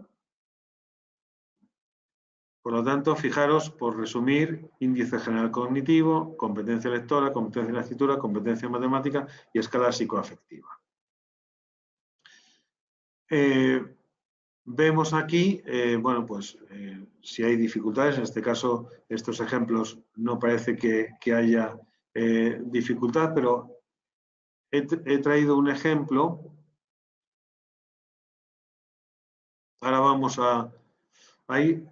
Por lo tanto, fijaros, por resumir, índice general cognitivo, competencia lectora, competencia en la escritura, competencia en matemática y escala psicoafectiva. vemos aquí, bueno, pues si hay dificultades, en este caso estos ejemplos no parece que haya dificultad, pero he traído un ejemplo. Ahora vamos a ahí,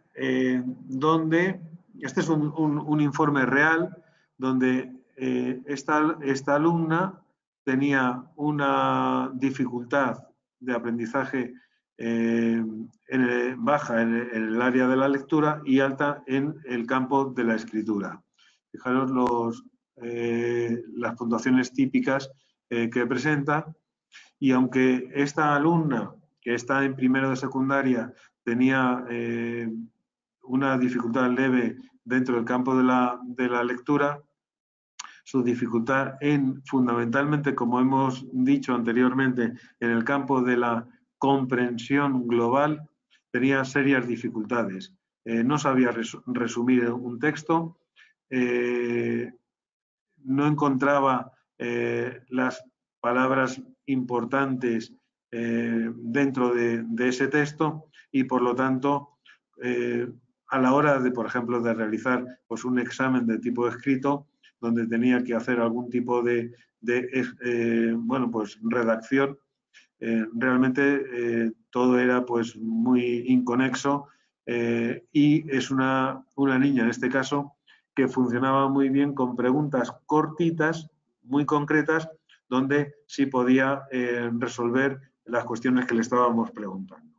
donde este es un informe real, donde esta alumna tenía una dificultad de aprendizaje baja en el área de la lectura y alta en el campo de la escritura. Fijaros las puntuaciones típicas que presenta, y aunque esta alumna que está en primero de secundaria tenía una dificultad leve dentro del campo de la lectura, su dificultad fundamentalmente, como hemos dicho anteriormente, en el campo de la comprensión global, tenía serias dificultades. No sabía resumir un texto, no encontraba las palabras importantes dentro de ese texto, y por lo tanto a la hora de, por ejemplo, de realizar pues, un examen de tipo escrito, donde tenía que hacer algún tipo de bueno, pues, redacción, realmente todo era pues, muy inconexo, y es una niña en este caso que funcionaba muy bien con preguntas cortitas, muy concretas, donde sí podía resolver las cuestiones que le estábamos preguntando.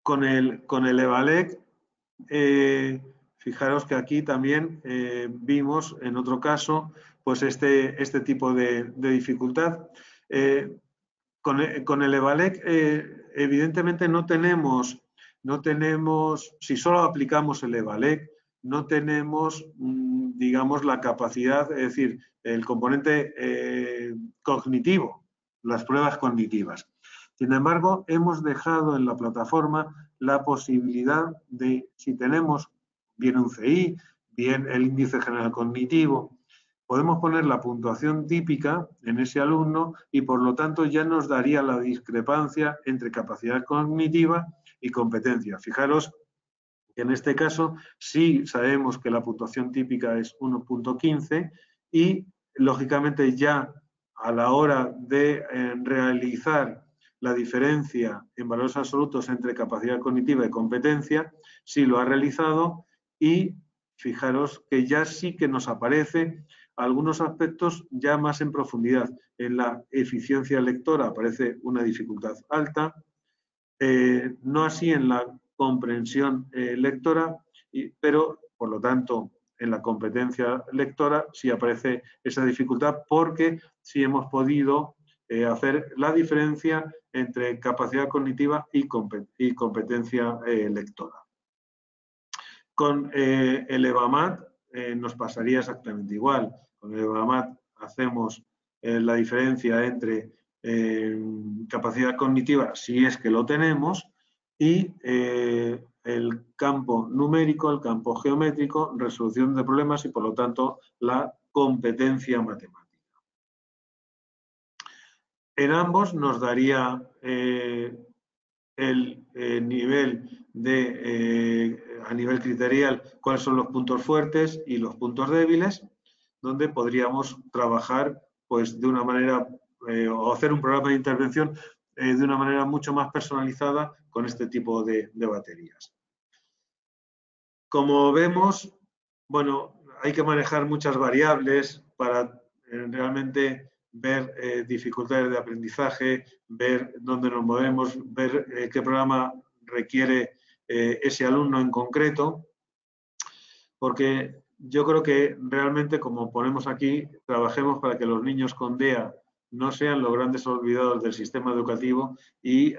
Con el EVALEC, fijaros que aquí también vimos en otro caso pues este tipo de dificultad. Con el EVALEC, evidentemente no tenemos, si solo aplicamos el EVALEC, no tenemos, digamos, la capacidad, es decir, el componente cognitivo, las pruebas cognitivas. Sin embargo, hemos dejado en la plataforma la posibilidad de, si tenemos bien un CI, bien el índice general cognitivo, podemos poner la puntuación típica en ese alumno y por lo tanto ya nos daría la discrepancia entre capacidad cognitiva y competencia. Fijaros que en este caso sí sabemos que la puntuación típica es 1.15 y lógicamente ya a la hora de realizar la diferencia en valores absolutos entre capacidad cognitiva y competencia, sí lo ha realizado, y fijaros que ya sí que nos aparece algunos aspectos ya más en profundidad. En la eficiencia lectora aparece una dificultad alta, no así en la comprensión lectora, pero por lo tanto en la competencia lectora sí aparece esa dificultad, porque sí hemos podido hacer la diferencia entre capacidad cognitiva y competencia lectora. Con el EVAMAT nos pasaría exactamente igual. Con el EVAMAT hacemos la diferencia entre capacidad cognitiva, si es que lo tenemos, y el campo numérico, el campo geométrico, resolución de problemas y por lo tanto la competencia matemática. En ambos nos daría el nivel a nivel criterial, cuáles son los puntos fuertes y los puntos débiles, donde podríamos trabajar pues, de una manera o hacer un programa de intervención de una manera mucho más personalizada con este tipo de baterías. Como vemos, bueno, hay que manejar muchas variables para realmente ver dificultades de aprendizaje, ver dónde nos movemos, ver qué programa requiere ese alumno en concreto, porque yo creo que realmente, como ponemos aquí, trabajemos para que los niños con DEA no sean los grandes olvidados del sistema educativo y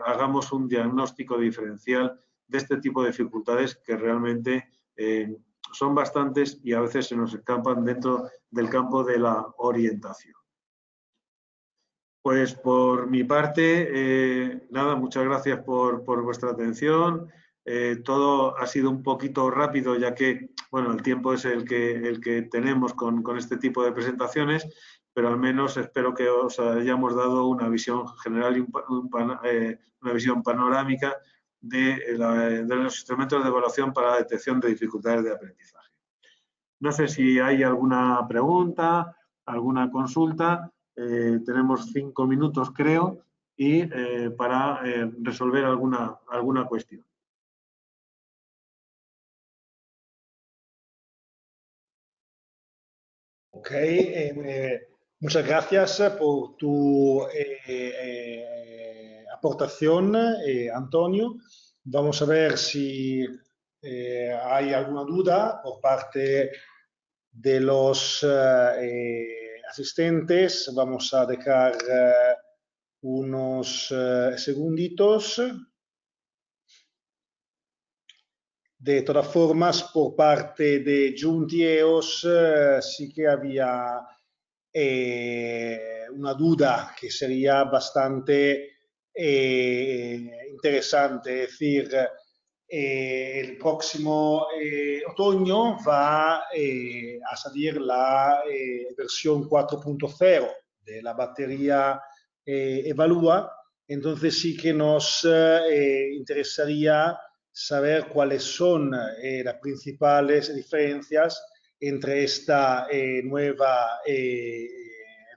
hagamos un diagnóstico diferencial de este tipo de dificultades que realmente son bastantes y a veces se nos escapan dentro del campo de la orientación. Pues por mi parte, nada, muchas gracias por vuestra atención. Todo ha sido un poquito rápido, ya que bueno, el tiempo es el que tenemos con este tipo de presentaciones, pero al menos espero que os hayamos dado una visión general y una visión panorámica de los instrumentos de evaluación para la detección de dificultades de aprendizaje. No sé si hay alguna pregunta, alguna consulta. Tenemos 5 minutos, creo, y para resolver alguna cuestión. Ok, muchas gracias por tu aportación, Antonio. Vamos a ver si hay alguna duda por parte de los asistentes. Vamos a dejar unos segunditos. De todas formas, por parte de Junti-EOS sí que había una duda que sería bastante interesante, es decir, el próximo otoño va a salir la versión 4.0 de la batería Evalúa, entonces sí que nos interesaría saber cuáles son las principales diferencias entre esta nueva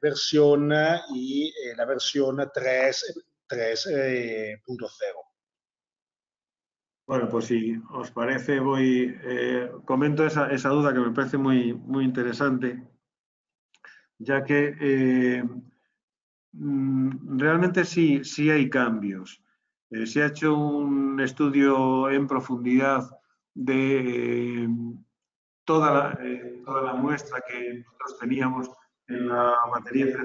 versión y la versión 3.0. Bueno, pues si os parece, comento esa duda que me parece muy, muy interesante, ya que realmente sí hay cambios. Se ha hecho un estudio en profundidad de toda la muestra que nosotros teníamos en la batería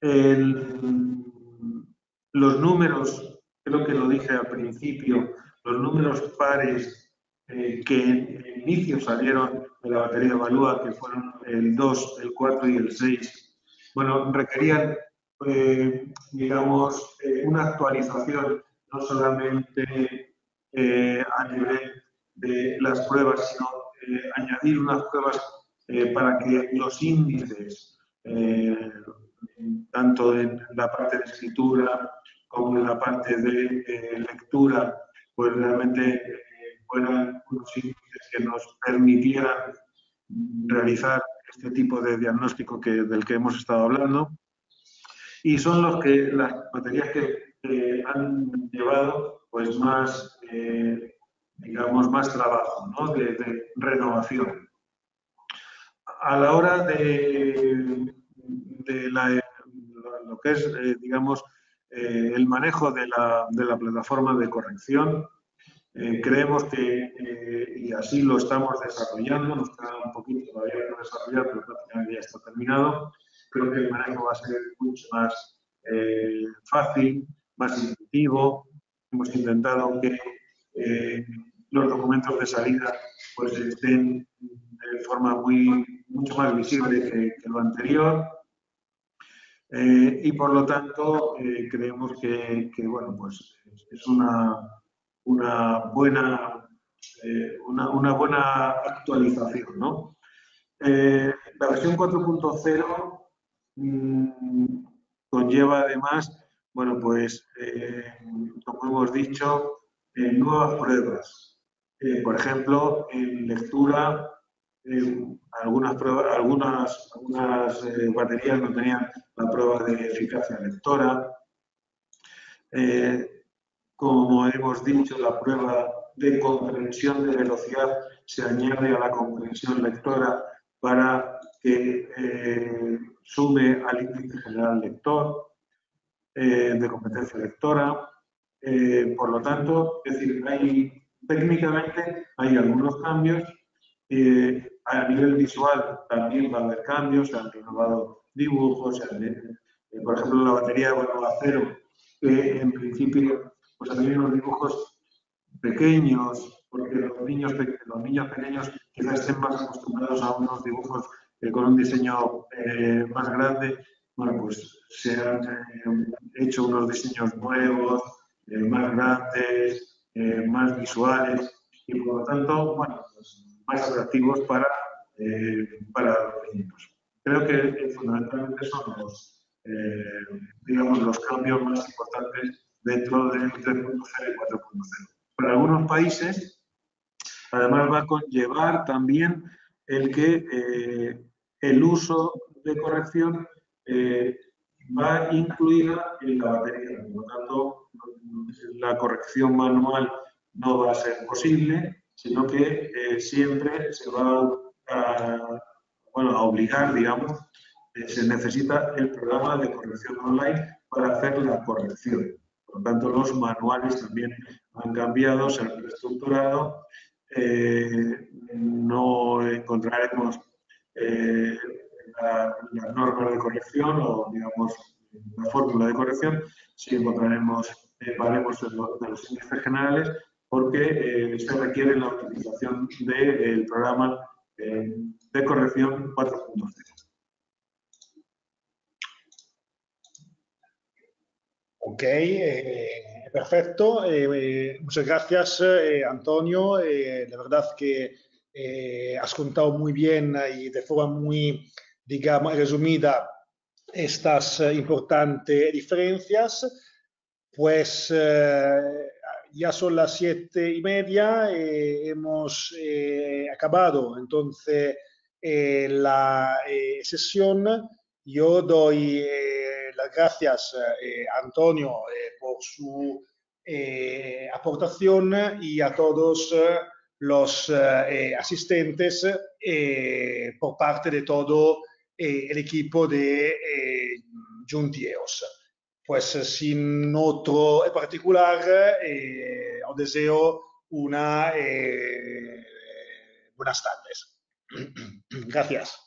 3.0. Los números, creo que lo dije al principio, los números pares que en inicio salieron de la batería Evalúa, que fueron el 2, el 4 y el 6, bueno, requerían, digamos, una actualización, no solamente a nivel de las pruebas, sino añadir unas pruebas para que los índices, tanto en la parte de escritura como en la parte de lectura, pues realmente fueran unos índices que nos permitieran realizar este tipo de diagnóstico del que hemos estado hablando. Y son las baterías que han llevado pues más, digamos, más trabajo, ¿no? de renovación. A la hora de lo que es, digamos, el manejo de la plataforma de corrección, creemos que, y así lo estamos desarrollando, nos queda un poquito todavía por desarrollar, pero prácticamente ya está terminado. Creo que el manejo va a ser mucho más fácil, más intuitivo. Hemos intentado que los documentos de salida pues estén de forma mucho más visible que lo anterior. Y por lo tanto creemos que bueno, pues es una buena actualización, ¿no? La versión 4.0 conlleva además, bueno, pues como hemos dicho, nuevas pruebas. Por ejemplo, en lectura, algunas baterías no tenían la prueba de eficacia lectora. Como hemos dicho, la prueba de comprensión de velocidad se añade a la comprensión lectora para que sume al índice general lector de competencia lectora. Por lo tanto, es decir, técnicamente hay algunos cambios. A nivel visual también va a haber cambios, se han renovado dibujos, por ejemplo, la batería de Evalúa 0, que en principio pues había unos dibujos pequeños, porque los niños pequeños quizás estén más acostumbrados a unos dibujos con un diseño más grande. Bueno, pues se han hecho unos diseños nuevos, más grandes, más visuales y por lo tanto, bueno, pues más atractivos para los niños. Creo que fundamentalmente son digamos, los cambios más importantes dentro del 3.0 y 4.0. Para algunos países, además, va a conllevar también el que el uso de corrección va incluida en la batería. Por lo tanto, la corrección manual no va a ser posible, sino que siempre se va a obligar, digamos, se necesita el programa de corrección online para hacer la corrección. Por lo tanto, los manuales también han cambiado, se han reestructurado. No encontraremos las normas de corrección o, digamos, la fórmula de corrección, sí encontraremos baremos de los índices generales porque se requiere la utilización del programa de corrección 4.0. Ok, perfecto. Muchas gracias, Antonio. La verdad que has contado muy bien y de forma muy, digamos, resumida estas importantes diferencias. Pues ya son las 7:30, hemos acabado entonces la sesión. Yo doy las gracias a Antonio por su aportación y a todos los asistentes por parte de todo el equipo de Juntiers. Pues sin otro en particular, os deseo una buenas tardes. Gracias.